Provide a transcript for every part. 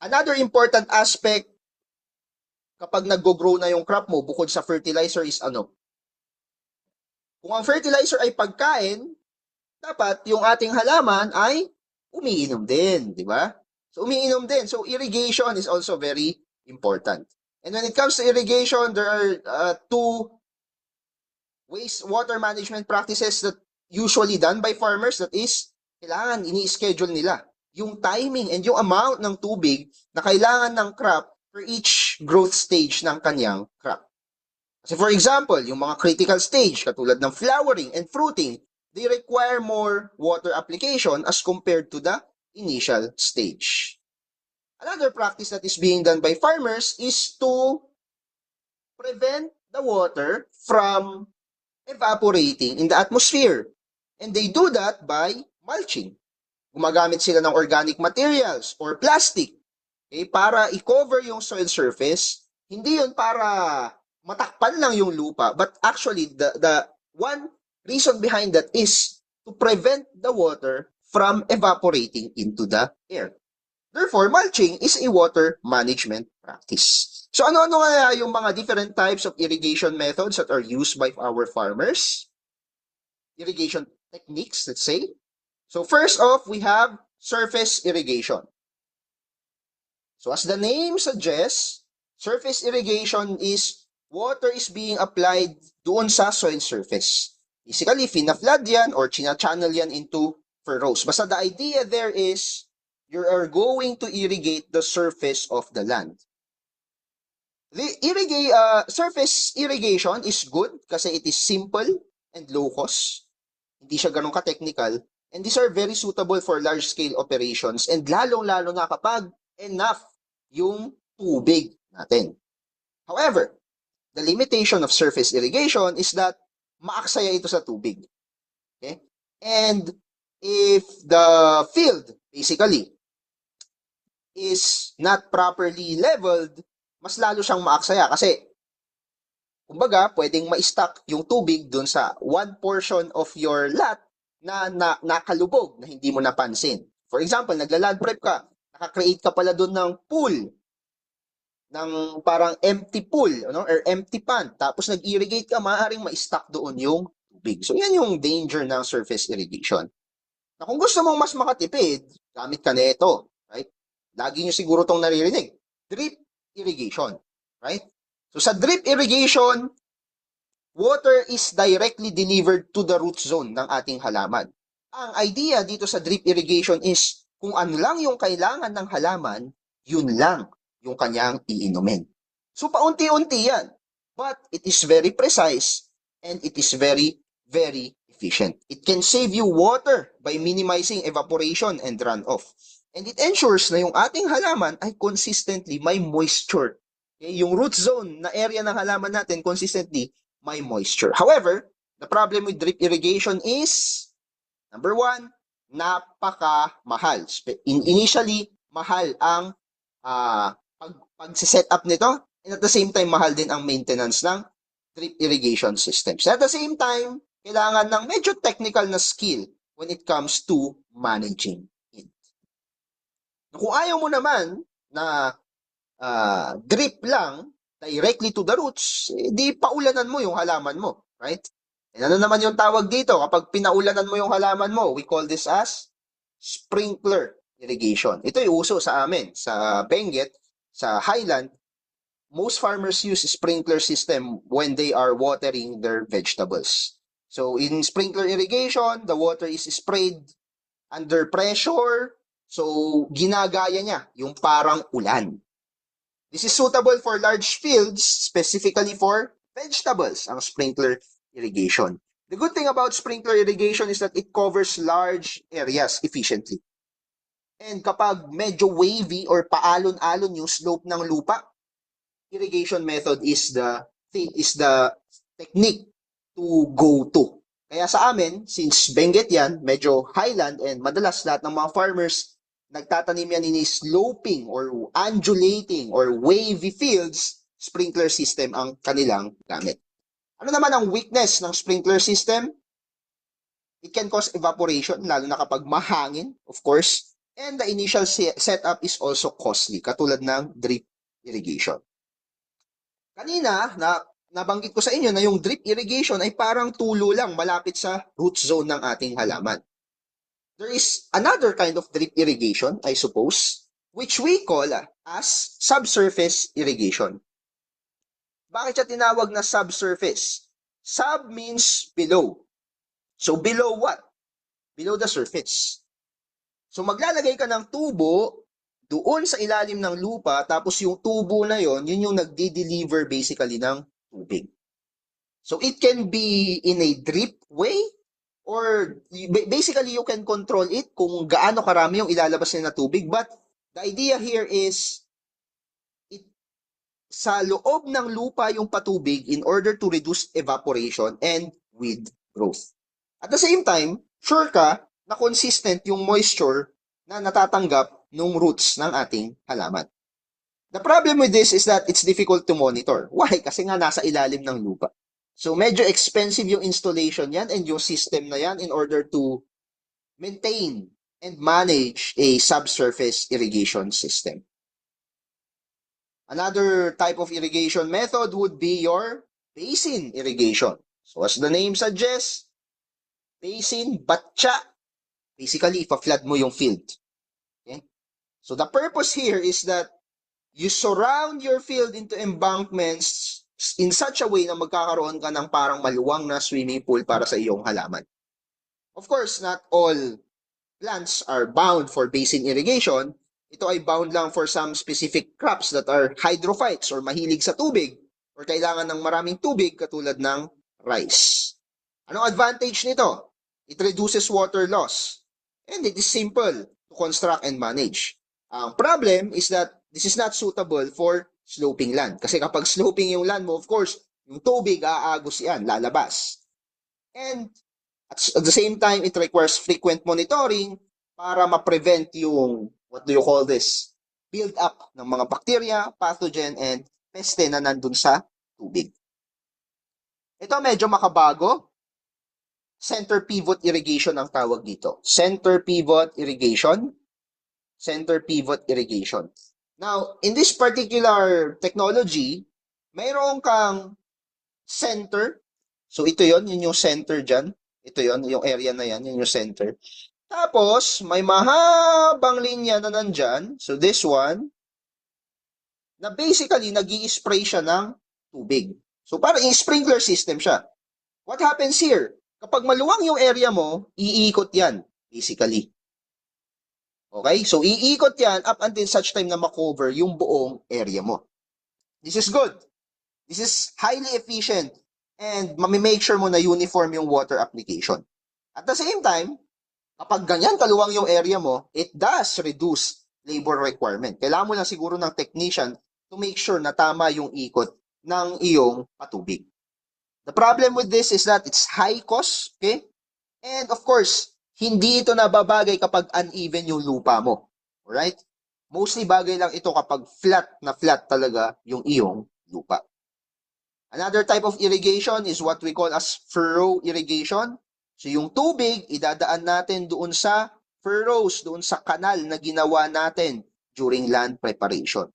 Another important aspect kapag nag-grow na yung crop mo bukod sa fertilizer is ano? Kung ang fertilizer ay pagkain, dapat yung ating halaman ay umiinom din, di ba? So umiinom din. So irrigation is also very important. And when it comes to irrigation, there are two wastewater management practices that usually done by farmers. That is, kailangan ini-schedule nila yung timing and yung amount ng tubig na kailangan ng crop for each growth stage ng kanyang crop. Kasi for example, yung mga critical stage katulad ng flowering and fruiting, they require more water application as compared to the initial stage. Another practice that is being done by farmers is to prevent the water from evaporating in the atmosphere. And they do that by mulching. Gumagamit sila ng organic materials or plastic, okay, para i-cover yung soil surface. Hindi yun para matakpan lang yung lupa, but actually the one reason behind that is to prevent the water from evaporating into the air. Therefore, mulching is a water management practice. So ano-ano nga yung mga different types of irrigation methods that are used by our farmers? Irrigation techniques, let's say. So first off, we have surface irrigation. So as the name suggests, surface irrigation is water is being applied doon sa soil surface. Basically, fina-flood yan or china-channel yan into furrows. Basta the idea there is you are going to irrigate the surface of the land. Surface irrigation is good kasi it is simple and low cost. Hindi siya ganun ka-technical. And these are very suitable for large-scale operations and lalong-lalo na kapag enough yung tubig natin. However, the limitation of surface irrigation is that maaksaya ito sa tubig. Okay? And if the field, basically, is not properly leveled, mas lalo siyang maaksaya kasi kumbaga, pwedeng ma-stock yung tubig dun sa one portion of your lot na nakalubog na hindi mo napansin. For example, nagla-land prep ka, naka-create ka pala dun ng pool, ng parang empty pool, ano, or empty pond, tapos nag-irrigate ka, maaaring ma-stock doon yung tubig. So, yan yung danger ng surface irrigation. Na kung gusto mong mas makatipid, gamit ka nito, right? Lagi nyo siguro tong naririnig. Drip irrigation, right? So sa drip irrigation, water is directly delivered to the root zone ng ating halaman. Ang idea dito sa drip irrigation is kung ano lang yung kailangan ng halaman, yun lang yung kanyang iinumin. So paunti-unti yan. But it is very precise and it is very, very efficient. It can save you water by minimizing evaporation and runoff. And it ensures na yung ating halaman ay consistently may moisture. Okay? Yung root zone na area ng halaman natin consistently may moisture. However, the problem with drip irrigation is, number one, napaka-mahal. Initially, mahal ang pag-set up nito, and at the same time, mahal din ang maintenance ng drip irrigation systems. At the same time, kailangan ng medyo technical na skill when it comes to managing it. Kung ayaw mo naman na drip lang directly to the roots, di paulanan mo yung halaman mo, right? And ano naman yung tawag dito? Kapag pinaulanan mo yung halaman mo, we call this as sprinkler irrigation. Ito yung uso sa amin, sa Benguet, sa Highland. Most farmers use sprinkler system when they are watering their vegetables. So in sprinkler irrigation, the water is sprayed under pressure. So ginagaya niya yung parang ulan. This is suitable for large fields, specifically for vegetables, ang sprinkler irrigation. The good thing about sprinkler irrigation is that it covers large areas efficiently. And kapag medyo wavy or paalon-alon yung slope ng lupa, irrigation method is the technique to go to. Kaya sa amin, since Benguet yan, medyo highland and madalas lahat ng mga farmers nagtatanim yan in sloping or undulating or wavy fields, sprinkler system ang kanilang gamit. Ano naman ang weakness ng sprinkler system? It can cause evaporation, lalo na kapag mahangin, of course. And the initial setup is also costly, katulad ng drip irrigation. Kanina, nabanggit ko sa inyo na yung drip irrigation ay parang tulo lang malapit sa root zone ng ating halaman. There is another kind of drip irrigation, I suppose, which we call as subsurface irrigation. Bakit siya tinawag na subsurface? Sub means below. So below what? Below the surface. So maglalagay ka ng tubo doon sa ilalim ng lupa, tapos yung tubo na yon, yun yung nagdi-deliver basically ng tubig. So it can be in a drip way, or basically you can control it kung gaano karami yung ilalabas niya na tubig. But the idea here is sa loob ng lupa yung patubig in order to reduce evaporation and weed growth. At the same time, sure ka na consistent yung moisture na natatanggap ng roots ng ating halaman. The problem with this is that it's difficult to monitor. Why? Kasi nga nasa ilalim ng lupa. So medyo expensive yung installation yan and yung system na yan in order to maintain and manage a subsurface irrigation system. Another type of irrigation method would be your basin irrigation. So as the name suggests, basin, batya. Basically, ipa-flood mo yung field. Okay? So the purpose here is that you surround your field into embankments in such a way na magkakaroon ka ng parang maluwang na swimming pool para sa iyong halaman. Of course, not all plants are bound for basin irrigation. Ito ay bound lang for some specific crops that are hydrophytes or mahilig sa tubig or kailangan ng maraming tubig katulad ng rice. Anong advantage nito? It reduces water loss and it is simple to construct and manage. Ang problem is that this is not suitable for sloping land. Kasi kapag sloping yung land mo, of course, yung tubig aagos yan, lalabas. And at the same time, it requires frequent monitoring para ma-prevent yung, what do you call this, build up ng mga bacteria, pathogen, and peste na nandun sa tubig. Ito medyo makabago. Center pivot irrigation ang tawag dito. Center pivot irrigation. Center pivot irrigation. Now, in this particular technology, mayroon kang center. So ito yon, yun yung center dyan. Ito yon, yung area na yan, yun yung center. Tapos, may mahabang linya na nandyan. So this one, na basically, nag-i-spray siya ng tubig. So parang yung sprinkler system siya. What happens here? Kapag maluwang yung area mo, iikot yan, basically. Okay? So iikot yan up until such time na makover yung buong area mo. This is good. This is highly efficient and mamimake sure mo na uniform yung water application. At the same time, kapag ganyan kaluwang yung area mo, it does reduce labor requirement. Kailangan mo lang siguro ng technician to make sure na tama yung ikot ng iyong patubig. The problem with this is that it's high cost, okay? And of course, hindi ito nababagay kapag uneven yung lupa mo. Alright? Mostly bagay lang ito kapag flat na flat talaga yung iyong lupa. Another type of irrigation is what we call as furrow irrigation. So yung tubig, idadaan natin doon sa furrows, doon sa kanal na ginawa natin during land preparation.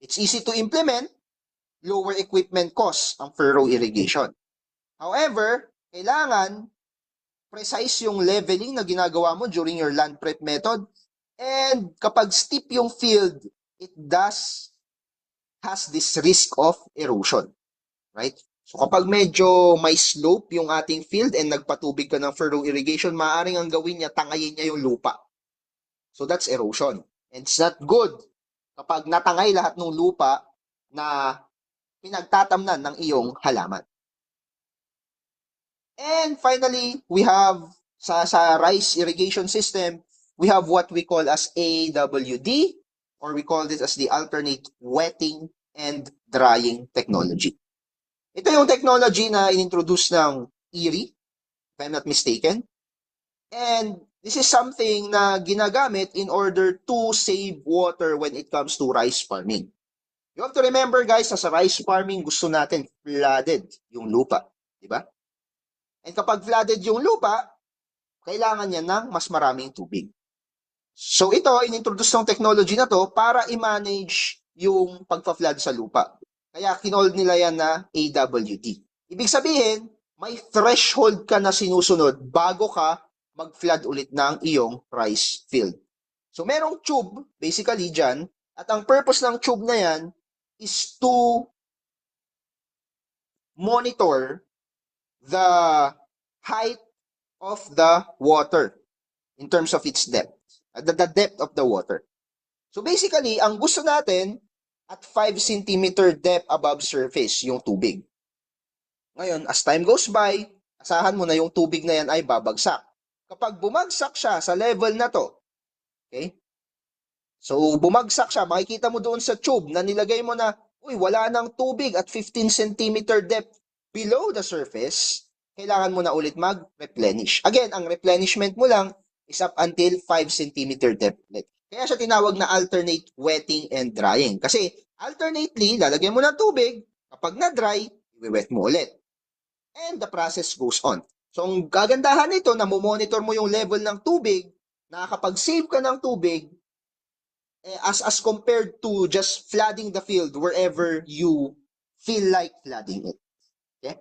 It's easy to implement, lower equipment costs ang furrow irrigation. However, kailangan precise yung leveling na ginagawa mo during your land prep method. And kapag steep yung field, it has this risk of erosion. Right? So kapag medyo may slope yung ating field and nagpatubig ka ng furrow irrigation, maaaring ang gawin niya, tangayin niya yung lupa. So that's erosion. And it's not good kapag natangay lahat ng lupa na pinagtatamnan ng iyong halaman. And finally, we have sa rice irrigation system, we have what we call as AWD, or we call this as the alternate wetting and drying technology. Ito yung technology na inintroduce ng IRRI, if I'm not mistaken. And this is something na ginagamit in order to save water when it comes to rice farming. You have to remember guys, sa rice farming, gusto natin flooded yung lupa. Diba? And kapag flooded yung lupa, kailangan niya ng mas maraming tubig. So ito, inintroduce ng technology na to para i-manage yung pagpa-flood sa lupa. Kaya kinol nila yan na AWD. Ibig sabihin, may threshold ka na sinusunod bago ka mag-flood ulit ng iyong rice field. So merong tube, basically dyan, at ang purpose ng tube na yan is to monitor the height of the water in terms of its depth, the depth of the water. So basically, ang gusto natin at 5 centimeter depth above surface yung tubig. Ngayon, as time goes by, asahan mo na yung tubig na yan ay babagsak. Kapag bumagsak siya sa level na to, okay? So bumagsak siya, makikita mo doon sa tube na nilagay mo na, uy, wala nang tubig at 15 centimeter depth below the surface, kailangan mo na ulit mag-replenish. Again, ang replenishment mo lang is up until 5 centimeter depth ulit. Kaya siya tinawag na alternate wetting and drying. Kasi alternately, lalagyan mo ng tubig, kapag na-dry, i-wet mo ulit. And the process goes on. So ang gagandahan nito, na monitor mo yung level ng tubig, nakakapag-save ka ng tubig, as compared to just flooding the field wherever you feel like flooding it. Okay?